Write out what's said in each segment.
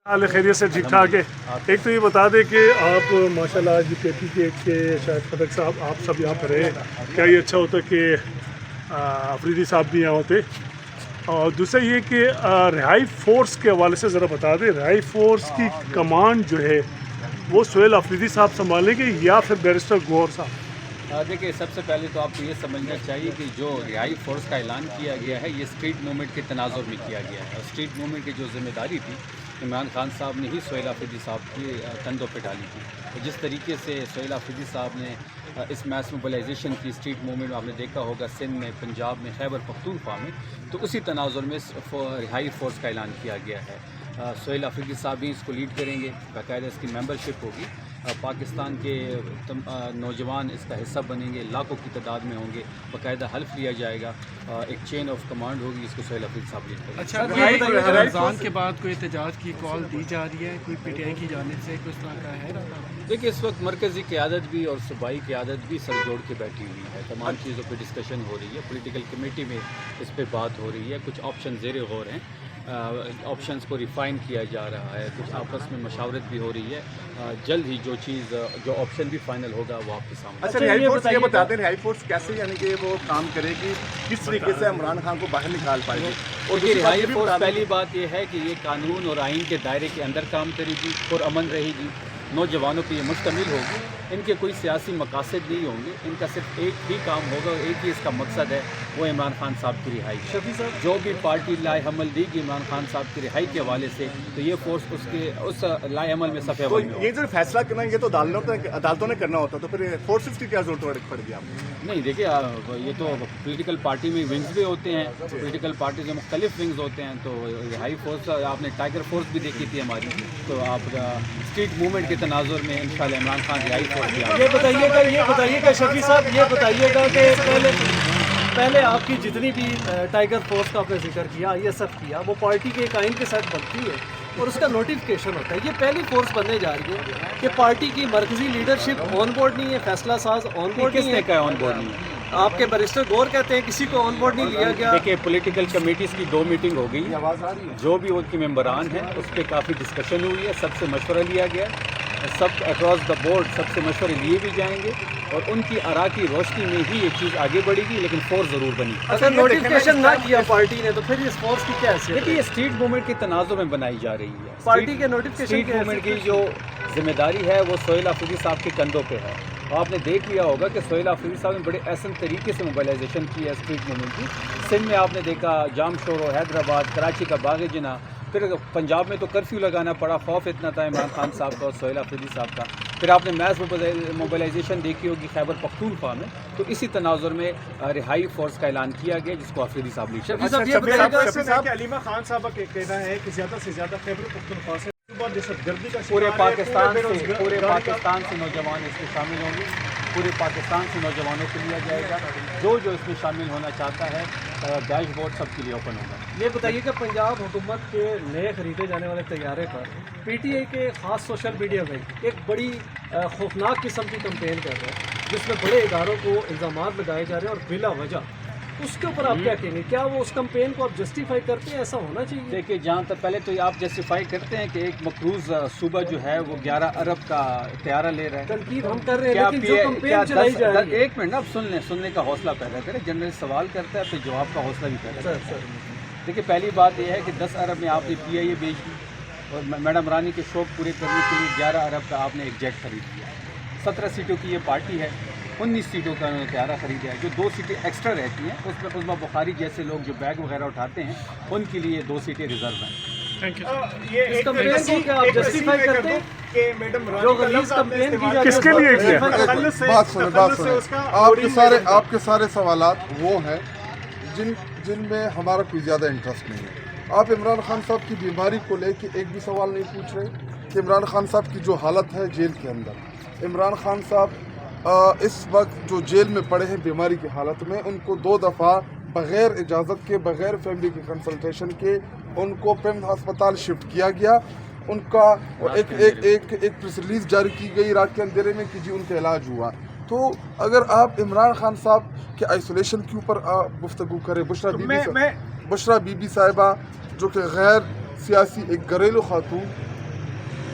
حال خیریت سے ٹھیک ٹھاک ہے. ایک تو یہ بتا دیں کہ آپ ماشاءاللہ آج کے پی کے شاید خٹک صاحب آپ سب یہاں پر رہے, کیا یہ اچھا ہوتا کہ افریدی صاحب بھی یہاں ہوتے. اور دوسرا یہ کہ رہائی فورس کے حوالے سے ذرا بتا دیں, رہائی فورس کی کمانڈ جو ہے وہ سہیل افریدی صاحب سنبھالیں گے یا پھر بیرسٹر گوہر صاحب؟ دیکھیے, سب سے پہلے تو آپ کو یہ سمجھنا چاہیے کہ جو رہائی فورس کا اعلان کیا گیا ہے یہ اسٹریٹ موومنٹ کے تناظر میں کیا گیا ہے. اور اسٹریٹ موومنٹ کی جو ذمہ داری تھی عمران خان صاحب نے ہی سہیل افریدی صاحب کے کندھوں پہ ڈالی تھی. جس طریقے سے سہیل افریدی صاحب نے اس میس موبلائزیشن کی اسٹریٹ موومنٹ آپ نے دیکھا ہوگا سندھ میں, پنجاب میں, خیبر پختونخوا میں, تو اسی تناظر میں رہائی فورس کا اعلان کیا گیا ہے. سہیل افریدی صاحب بھی اس کو لیڈ کریں گے, باقاعدہ اس کی ممبرشپ ہوگی. پاکستان کے نوجوان اس کا حصہ بنیں گے, لاکھوں کی تعداد میں ہوں گے, باقاعدہ حلف لیا جائے گا, ایک چین آف کمانڈ ہوگی, اس کو سہیل افریدی صاحب لیڈ کریں گے. اچھا, رمضان کے بعد کوئی احتجاج کی کال دی جا رہی ہے کوئی پی ٹی آئی کی جانب سے, کس طرح کا ہے؟ دیکھیے, اس وقت مرکزی قیادت بھی اور صوبائی قیادت بھی سر جوڑ کے بیٹھی ہوئی ہے. تمام چیزوں پہ ڈسکشن ہو رہی ہے, پولیٹیکل کمیٹی میں اس پہ بات ہو رہی ہے, کچھ آپشن زیر غور ہیں, آپشنز کو ریفائن کیا جا رہا ہے, کچھ آپس میں مشاورت بھی ہو رہی ہے. جلد ہی جو آپشن بھی فائنل ہوگا وہ آپ کے سامنے. اچھا, رہائی فورس یہ بتاتے ہیں رہائی فورس کیسے یعنی کہ وہ کام کرے گی, کس طریقے سے عمران خان کو باہر نکال پائے گی؟ اور یہ رہائی فورس پہلی بات یہ ہے کہ یہ قانون اور آئین کے دائرے کے اندر کام کرے گی, پرامن رہے گی, نوجوانوں پہ یہ مشتمل ہوگی, ان کے کوئی سیاسی مقاصد نہیں ہوں گے, ان کا صرف ایک ہی کام ہوگا, ایک ہی اس کا مقصد ہے, وہ عمران خان صاحب کی رہائی. شفیع صاحب, جو بھی پارٹی لائے عمل دے گی عمران خان صاحب کی رہائی کے حوالے سے, تو یہ فورس اس لائے عمل میں صف اول میں ہوگا. یہ جو فیصلہ کرنا یہ تو عدالتوں نے کرنا ہوتا, تو پھر فورسز کی کیا ضرورت پڑ گی آپ کو؟ نہیں, دیکھیے, یہ تو پولیٹیکل پارٹی میں ونگز بھی ہوتے ہیں, پولیٹیکل پارٹی کے مختلف ونگز ہوتے ہیں. تو رہائی فورس آپ نے ٹائیگر فورس بھی دیکھی تھی ہماری, تو آپ اسٹریٹ موومنٹ کے تناظر میں انشاءاللہ عمران خان رہائی فورس بھی. یہ بتائیے گا شفیع صاحب, یہ بتائیے گا کہ پہلے آپ کی جتنی بھی ٹائیگر فورس کا آپ نے ذکر کیا, آئی ایس ایف کیا, وہ پارٹی کے ایک آئین کے ساتھ بنتی ہے اور اس کا نوٹیفکیشن ہوتا ہے. یہ پہلی فورس بننے جا رہی ہے کہ پارٹی کی مرکزی لیڈرشپ آن بورڈ نہیں ہے, فیصلہ ساز آن بورڈ نہیں ہے. آن بورڈ نہیں ہے. آپ کے بیرسٹر گور کہتے ہیں کسی کو آن بورڈ نہیں لیا گیا. دیکھیے, پولیٹیکل کمیٹیز کی 2 میٹنگ ہو گئی, جو بھی ان کی ممبران ہیں اس پہ کافی ڈسکشن ہوئی ہے, سب سے مشورہ لیا گیا, سب اکراس دا بورڈ سب سے مشورے لیے بھی جائیں گے, اور ان کی آراء کی روشنی میں ہی یہ چیز آگے بڑھے گی, لیکن فورس ضرور بنی. اگر نوٹیفکیشن نہ کیا پارٹی نے تو پھر اس فورس کی کیا حیثیت؟ دیکھیے, یہ اسٹریٹ موومنٹ کے تناظر میں بنائی جا رہی ہے. پارٹی کے نوٹیفکیشن اسٹریٹ موومنٹ کی جو ذمہ داری ہے وہ سہیل افریدی صاحب کے کندھوں پہ ہے. آپ نے دیکھ لیا ہوگا کہ سہیل افریدی صاحب نے بڑے احسن طریقے سے موبلائزیشن کی ہے اسٹریٹ موومنٹ کی. سندھ میں آپ نے دیکھا جام شورو, حیدرآباد, کراچی کا باغ جناح, پھر پنجاب میں تو کرفیو لگانا پڑا, خوف اتنا تھا عمران خان صاحب کا اور سہیل افریدی صاحب کا. پھر آپ نے میس موبلائزیشن دیکھی ہوگی خیبر پختونخوا میں, تو اسی تناظر میں رہائی فورس کا اعلان کیا گیا جس کو افریدی صاحب لیڈ کریں گے. علیمہ خان صاحب کا کہنا ہے کہ زیادہ سے زیادہ خیبر پختونخوا سے پورے پاکستان سے نوجوان اس میں شامل ہوں گے, پورے پاکستان سے نوجوانوں کو لیا جائے گا. جو اس میں شامل ہونا چاہتا ہے, ڈیش بورڈ سب کے لیے اوپن ہوگا. یہ بتائیے کہ پنجاب حکومت کے نئے خریدے جانے والے طیارے پر پی ٹی آئی کے خاص سوشل میڈیا میں ایک بڑی خوفناک قسم کی کمپین کر رہے ہیں, جس میں بڑے اداروں کو الزامات لگائے جا رہے ہیں اور بلا وجہ. اس کے اوپر آپ کیا کہیں گے؟ کیا وہ اس کمپین کو آپ جسٹیفائی کرتے ہیں؟ ایسا ہونا چاہیے. دیکھیے, جہاں تک پہلے تو آپ جسٹیفائی کرتے ہیں کہ ایک مقروض صوبہ جو ہے وہ 11 ارب کا طیارہ لے رہا ہے. تنقید ہم کر رہے ہیں, لیکن جو کمپین چلائی جا رہی ہے. ایک منٹ, اب سننے کا حوصلہ پیدا کریں. جنرل سوال کرتا ہے تو جواب کا حوصلہ بھی پیدا کرتا ہے. دیکھیے, پہلی بات یہ ہے کہ 10 ارب میں آپ نے پی آئی اے بھیج دی, اور میڈم رانی کے شوق پورے کرنے کے لیے 11 ارب کا آپ نے ایک جیٹ خرید لیا. 17 سیٹوں کی یہ پارٹی ہے, 19 سیٹوں کا انہوں نے طیارہ خریدا ہے. جو 2 سیٹیں ایکسٹرا رہتی ہیں اس میں عظمیٰ بخاری جیسے لوگ جو بیگ وغیرہ اٹھاتے ہیں ان کے لیے 2 سیٹیں ریزرو ہیں. اس کمپین کو کیا آپ جسٹیفائی کرتے ہیں کہ میڈم جو غلیظ کمپین کی جاتی ہے کس کے لیے؟ بات سنیں, آپ کے سارے سوالات وہ ہیں جن میں ہمارا کوئی زیادہ انٹرسٹ نہیں ہے. آپ عمران خان صاحب کی بیماری کو لے کے ایک بھی سوال نہیں پوچھ رہے کہ عمران خان صاحب کی جو حالت ہے جیل کے اندر, عمران خان صاحب اس وقت جو جیل میں پڑے ہیں بیماری کی حالت میں, ان کو 2 دفعہ بغیر اجازت کے, بغیر فیملی کے کنسلٹیشن کے ان کو پیم ہسپتال شفٹ کیا گیا. ان کا ایک پریس ریلیز جاری کی گئی رات کے اندھیرے میں کہ جی ان کا علاج ہوا. تو اگر آپ عمران خان صاحب کے آئسولیشن کے اوپر گفتگو کریں, بشرا بی بی صاحبہ جو کہ غیر سیاسی ایک گھریلو خاتون,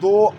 2